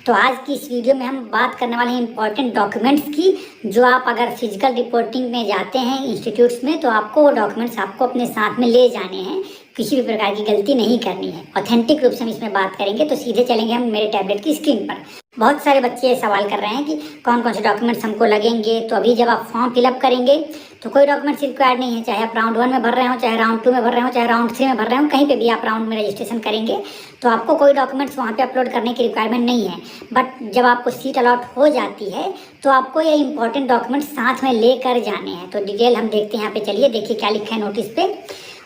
तो आज की इस वीडियो में हम बात करने वाले हैं इंपॉर्टेंट डॉक्यूमेंट्स की, जो आप अगर फिजिकल रिपोर्टिंग में जाते हैं इंस्टीट्यूट्स में तो आपको वो डॉक्यूमेंट्स आपको अपने साथ में ले जाने हैं। किसी भी प्रकार की गलती नहीं करनी है। ऑथेंटिक रूप से हम इसमें बात करेंगे। तो सीधे चलेंगे हम मेरे टैबलेट की स्क्रीन पर। बहुत सारे बच्चे सवाल कर रहे हैं कि कौन कौन से डॉक्यूमेंट्स हमको लगेंगे। तो अभी जब आप फॉर्म फिलअप करेंगे तो कोई डॉक्यूमेंट्स रिक्वायर्ड नहीं है, चाहे आप राउंड 1 में भर रहे हो, चाहे राउंड 2 में भर रहे हो, चाहे राउंड 3 में भर रहे हो, कहीं पे भी आप राउंड में रजिस्ट्रेशन करेंगे तो आपको कोई डॉक्यूमेंट्स वहाँ पे अपलोड करने की रिक्वायरमेंट नहीं है। बट जब आपको सीट अलॉट हो जाती है तो आपको ये इंपॉर्टेंट डॉक्यूमेंट्स साथ में लेकर जाने हैं। तो डिटेल हम देखते हैं। यहाँ पे चलिए देखिए क्या लिखा है नोटिस पे।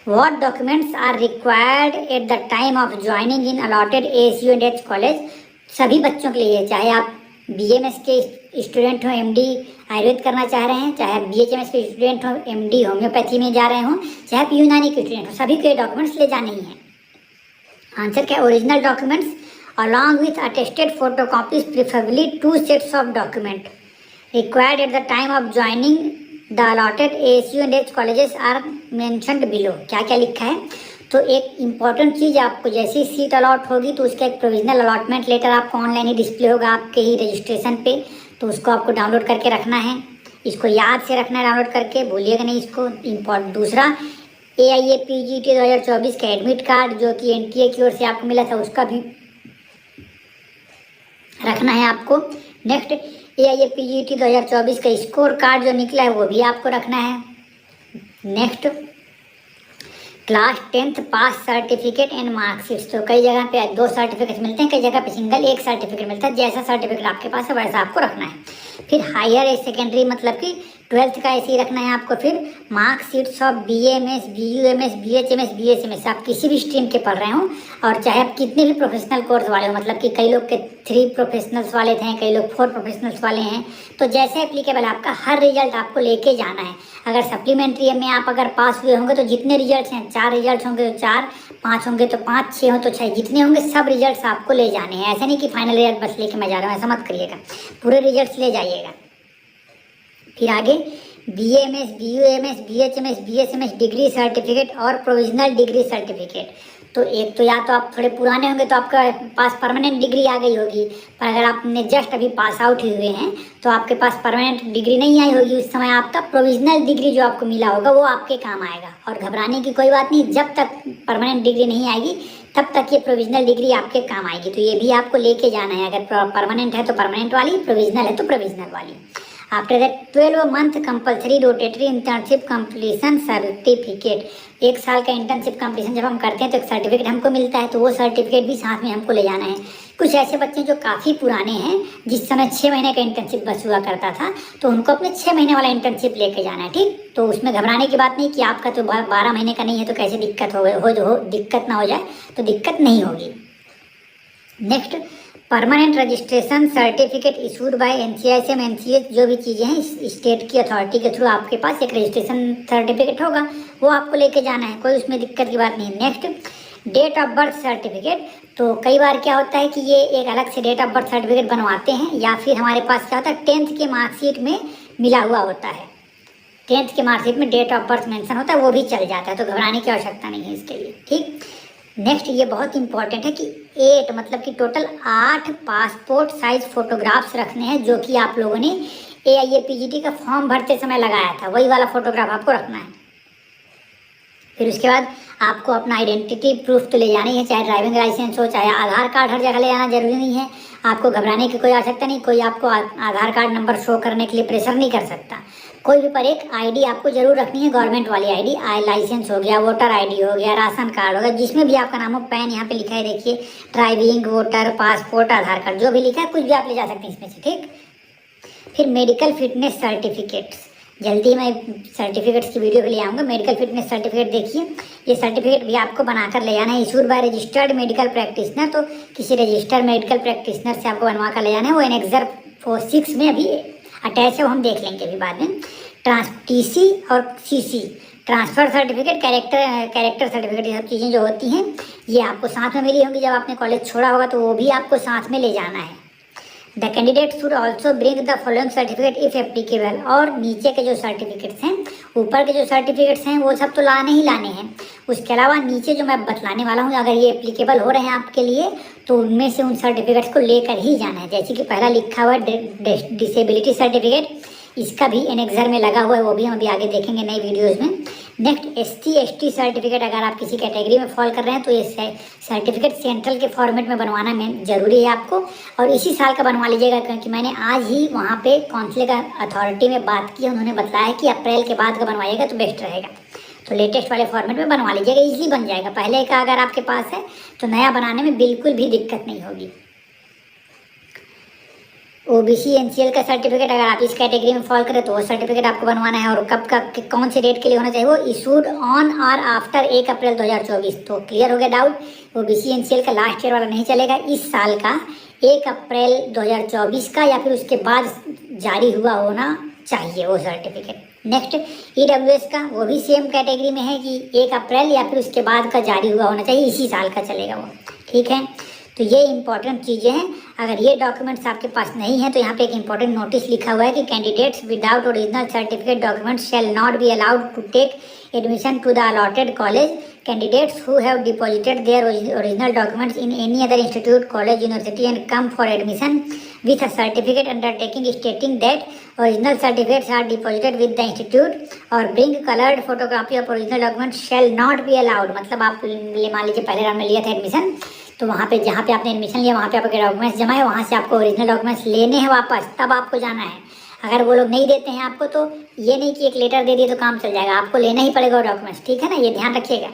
What documents are required at the time of joining in allotted ASU and H college. सभी बच्चों के लिए, चाहे आप BMS के स्टूडेंट हो, MD आयुर्वेद करना चाह रहे हैं, चाहे आप BHMS के स्टूडेंट हो, MD होम्योपैथी में जा रहे हो, चाहे आप यूनानी के स्टूडेंट हो, सभी के डॉक्यूमेंट्स ले जाने ही हैं। आंसर क्या? Original documents along with attested photocopies, preferably 2 sets of document required at the time of joining the allotted ASU and H colleges are mentioned below। क्या क्या लिखा है? तो एक इम्पॉर्टेंट चीज़, आपको जैसी सीट अलॉट होगी तो उसका एक प्रोविजनल अलॉटमेंट लेटर आपको ऑनलाइन ही डिस्प्ले होगा आपके ही रजिस्ट्रेशन पे। तो उसको आपको डाउनलोड करके रखना है। इसको याद से रखना है डाउनलोड करके, भूलिएगा नहीं इसको। दूसरा AIAPGT 2024 का एडमिट कार्ड जो कि NTA की ओर से आपको मिला था उसका भी रखना है आपको। नेक्स्ट AIAPGT 2024 का स्कोर कार्ड जो निकला है वो भी आपको रखना है। Next class 10th pass certificate and marksheet. तो कई जगह पे 2 सर्टिफिकेट मिलते हैं, कई जगह पे सिंगल 1 सर्टिफिकेट मिलता है। जैसा सर्टिफिकेट आपके पास है वैसा आपको रखना है। फिर हायर सेकेंडरी मतलब कि 12th का ऐसे ही रखना है आपको। फिर marksheets of BAMS, BUMS, BHMS, BSMS, आप किसी भी स्ट्रीम के पढ़ रहे हो और चाहे आप कितने भी प्रोफेशनल कोर्स वाले हो, मतलब कि कई लोग के 3 प्रोफेशनल्स वाले थे, कई लोग 4 प्रोफेशनल्स वाले हैं, तो जैसे एप्लीकेबल आपका हर रिजल्ट आपको लेके जाना है। अगर सप्लीमेंट्री में आप अगर पास हुए होंगे तो जितने रिजल्ट हैं, 4 रिजल्ट होंगे तो 4, 5 होंगे तो 5, 6 हो तो 6, जितने होंगे सब रिजल्ट्स आपको ले जाने हैं। ऐसा नहीं कि फाइनल रिजल्ट बस लेके मैं जा रहा हूँ, ऐसा मत करिएगा, पूरे रिजल्ट्स ले जाइएगा। फिर आगे BAMS, BUMS, BHMS, BSMS degree certificate और प्रोविजनल डिग्री सर्टिफिकेट। तो एक तो या तो आप थोड़े पुराने होंगे तो आपका पास परमानेंट डिग्री आ गई होगी, पर अगर आपने जस्ट अभी पास आउट हुए हैं तो आपके पास परमानेंट डिग्री नहीं आई होगी। उस समय आपका प्रोविजनल डिग्री जो आपको मिला होगा वो आपके काम आएगा। और घबराने की कोई बात नहीं, जब तक परमानेंट डिग्री नहीं आएगी तब तक ये प्रोविजनल डिग्री आपके काम आएगी। तो ये भी आपको लेके जाना है। अगर परमानेंट है तो परमानेंट वाली, प्रोविजनल है तो प्रोविजनल वाली। After that 12 month compulsory rotatory internship completion certificate. 1 साल का इंटर्नशिप कंप्लीशन जब हम करते हैं तो एक सर्टिफिकेट हमको मिलता है, तो वो सर्टिफिकेट भी साथ में हमको ले जाना है। कुछ ऐसे बच्चे जो काफ़ी पुराने हैं, जिस समय 6 महीने का इंटर्नशिप बस हुआ करता था, तो उनको अपने 6 महीने वाला इंटर्नशिप लेके जाना है। ठीक, तो उसमें घबराने की बात नहीं कि आपका तो 12 महीने का नहीं है तो कैसे दिक्कत दिक्कत ना हो जाए, तो दिक्कत नहीं होगी। Next permanent registration certificate issued by NCISM, NCH, जो भी चीज़ें हैं स्टेट की अथॉरिटी के थ्रू आपके पास एक रजिस्ट्रेशन सर्टिफिकेट होगा, वो आपको लेके जाना है, कोई उसमें दिक्कत की बात नहीं। Next date of birth certificate. तो कई बार क्या होता है कि ये एक अलग से डेट ऑफ बर्थ सर्टिफिकेट बनवाते हैं, या फिर हमारे पास क्या होता है 10th के मार्कशीट में मिला हुआ होता है। 10th के मार्कशीट में डेट ऑफ बर्थ मेंशन होता है, वो भी चल जाता है, तो घबराने की आवश्यकता नहीं है इसके लिए। ठीक, नेक्स्ट ये बहुत इंपॉर्टेंट है कि 8 मतलब कि टोटल 8 पासपोर्ट साइज फोटोग्राफ्स रखने हैं, जो कि आप लोगों ने AIAPGT का फॉर्म भरते समय लगाया था, वही वाला फोटोग्राफ आपको रखना है। फिर उसके बाद आपको अपना आइडेंटिटी प्रूफ तो ले जाना ही है, चाहे ड्राइविंग लाइसेंस हो, चाहे आधार कार्ड, हर जगह ले जाना जरूरी नहीं है। आपको घबराने की कोई आवश्यकता नहीं, कोई आपको आधार कार्ड नंबर शो करने के लिए प्रेशर नहीं कर सकता। कोई भी पर एक ID आपको जरूर रखनी है, गवर्नमेंट वाली ID, लाइसेंस हो गया, वोटर ID हो गया, राशन कार्ड हो गया, जिसमें भी आपका नाम हो, पैन यहाँ पे लिखा है देखिए, ड्राइविंग, वोटर, पासपोर्ट, आधार कार्ड, जो भी लिखा है कुछ भी आप ले जा सकते हैं इसमें से। ठीक, फिर मेडिकल फिटनेस सर्टिफिकेट्स, जल्दी मैं सर्टिफिकेट्स की वीडियो भी ले आऊँगा। मेडिकल फिटनेस सर्टिफिकेट देखिए, ये सर्टिफिकेट भी आपको बनाकर ले जाना है, issued by registered medical practitioner. तो किसी रजिस्टर्ड मेडिकल प्रैक्टिशनर से आपको बनवा कर ले जाना है। वो एनेक्सर 6 में अभी अटैच है, वो हम देख लेंगे अभी बाद में। TC और CC transfer certificate, character certificate, ये सब चीज़ें जो होती हैं ये आपको साथ में मिली होंगी। जब आपने कॉलेज छोड़ा होगा तो वो भी आपको साथ में ले जाना है। The candidate should also bring the following certificate if applicable. और नीचे के जो सर्टिफिकेट्स हैं, ऊपर के जो सर्टिफिकेट्स हैं वो सब तो लाने ही लाने हैं, उसके अलावा नीचे जो मैं बतलाने वाला हूँ, अगर ये एप्लीकेबल हो रहे हैं आपके लिए तो उनमें से उन सर्टिफिकेट्स को लेकर ही जाना है। जैसे कि पहला लिखा हुआ डिसेबिलिटी सर्टिफिकेट, इसका भी एनेक्सर में लगा हुआ है, वो भी हम अभी आगे देखेंगे नई वीडियोज़ में। नेक्स्ट SC/ST सर्टिफिकेट, अगर आप किसी कैटेगरी में फॉल कर रहे हैं तो ये सर्टिफिकेट सेंट्रल के फॉर्मेट में बनवाना में ज़रूरी है आपको, और इसी साल का बनवा लीजिएगा, क्योंकि मैंने आज ही वहाँ पे कौंसलिंग अथॉरिटी में बात की, उन्होंने बताया कि अप्रैल के बाद का बनवाइएगा तो बेस्ट रहेगा। तो लेटेस्ट वाले फॉर्मेट में बनवा लीजिएगा, ईजिली बन जाएगा। पहले का अगर आपके पास है तो नया बनाने में बिल्कुल भी दिक्कत नहीं होगी। OBC NCL का सर्टिफिकेट, अगर आप इस कैटेगरी में फॉल करें तो वो सर्टिफिकेट आपको बनवाना है, और कब का कौन से डेट के लिए होना चाहिए, वो इशूड ऑन और आफ्टर 1 अप्रैल 2024। तो क्लियर हो गया डाउट। OBC NCL का लास्ट ईयर वाला नहीं चलेगा, इस साल का 1 अप्रैल 2024 का या फिर उसके बाद जारी हुआ होना चाहिए वो सर्टिफिकेट। नेक्स्ट EWS का, वो भी सेम कैटेगरी में है कि 1 अप्रैल या फिर उसके बाद का जारी हुआ होना चाहिए, इसी साल का चलेगा वो। ठीक है, तो ये इंपॉर्टेंट चीज़ें हैं। अगर ये डॉक्यूमेंट्स आपके पास नहीं है तो यहाँ पे एक इंपॉर्टेंट नोटिस लिखा हुआ है कि candidates without original certificate documents shall not be allowed to take admission to the allotted college. Candidates who have deposited their original documents in any other institute, college, university and come for admission with a certificate undertaking stating that original certificates are deposited with the institute or bring colored photocopy of original documents shall not be allowed। मतलब आप मान लीजिए पहले round में लिया था admission, तो वहाँ पे जहाँ पे आपने एडमिशन लिया वहाँ पे आपके डॉक्यूमेंट्स जमा है, वहाँ से आपको ओरिजिनल डॉक्यूमेंट्स लेने हैं वापस, तब आपको जाना है। अगर वो लोग नहीं देते हैं आपको तो ये नहीं कि एक लेटर दे दिए तो काम चल जाएगा, आपको लेना ही पड़ेगा वो डॉक्यूमेंट्स। ठीक है ना, ये ध्यान रखिएगा।